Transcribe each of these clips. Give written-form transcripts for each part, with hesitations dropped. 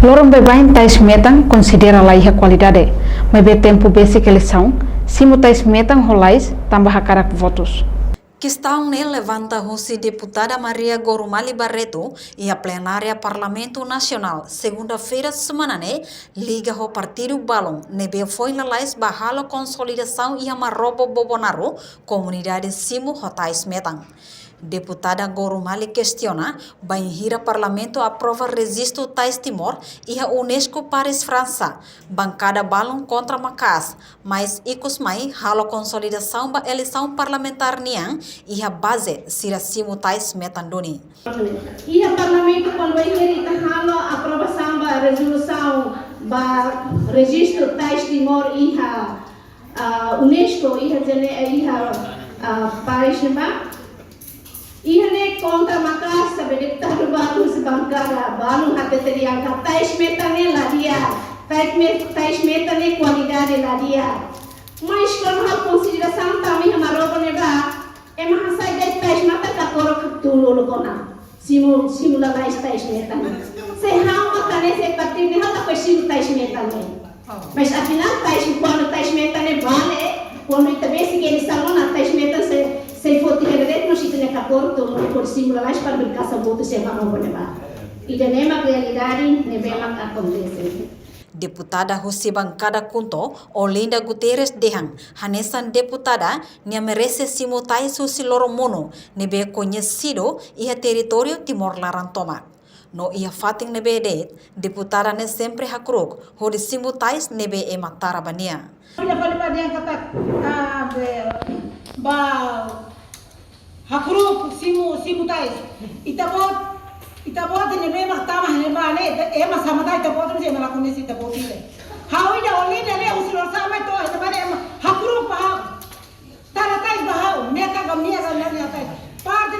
Lorong bebain tais metan considera laiha qualidade, mas be tempo basic eleição, simo tais metan rolais tambah hakarak votos. Questão levanta a deputada Maria Gorumali Barreto e a plenária Parlamento Nacional, segunda-feira semana liga ao Partido Balon, nebe foi na lais barrala consolidação e amarrobo bobonaro, comunidade Simo Rotais Metan. Deputada Gorumali questiona, banhira Parlamento aprova registro Tais Timor e a Unesco Paris França, bancada Balon contra Macas, mas icosmai halo consolidação ba eleição parlamentar niang e a base sira Simo Tais Metandoni. E a Parlamento quando banhira halo aprovação ba resolução ba registro Tais Timor e a Unesco e a Paris França. Ihane contra Macas, sabe deputado baru sebangkara, baru hati teriak tais metane lah dia, tais metane kualidade lah dia. Mas kalau hal consideração kami hamarogo neba, emang hasai dek tais mata katorok tulu kona, simula tais metane. Sehau makane se partir ni hal tak simu tais metane. Mas afinal quando tais metane vale, quando itu basic ele salona tais metane se for tirar nós temos que acordo por cima lá para brincar essa volta se vai não levar e de nema realidade nevela acontece. Deputada Husi Bancada Kunto, Olinda Guterres Dehan, Hanesan deputada, nia merece Simo Tais Husi Loromono, nebe conhecido e a território Timor Larantoma. No ia fating nebe det, deputada ne sempre hakruk, hodi Simo Tais nebe e matarabania. Hakruk simu tais itabot ne be maktama ne bane e masamata itabot ne mala kunni itabot ile hawi da oli ne usiro sama to e bane hakruk ba tara tais ba meka gamia ga ne tais parte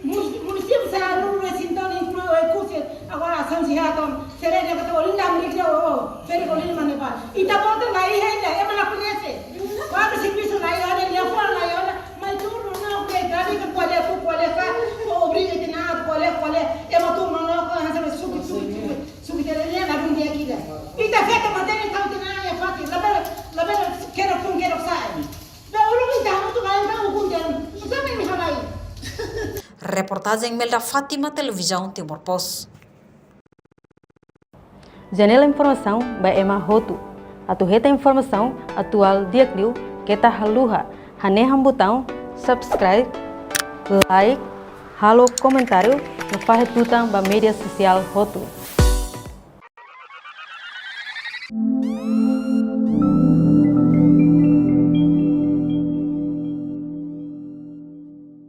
município sa no recinto ni pro e kusi agora asan si haton sere ne ka oli na mrikle o fere oli mane ba itabot nai hai ne e mala kunni se ba se piso nai ha ne fo nai ha mai tu Gadi ke kuale ka obri itina kuale ema tu mano ko hanse sugi tere na dun dia kida ita feta matene tau tina ya fati labe kero sai da ulu kita tu kan ka ukun dan sama ni halai. Reportagem Melda Fátima, Televisão Timor Post. Janela Informação by Emma Hotu. Atuheta informação atual diakliu kita haluha haneham botão subscribe, like, halo comentário, no faz tutang ba mídia social Hotu.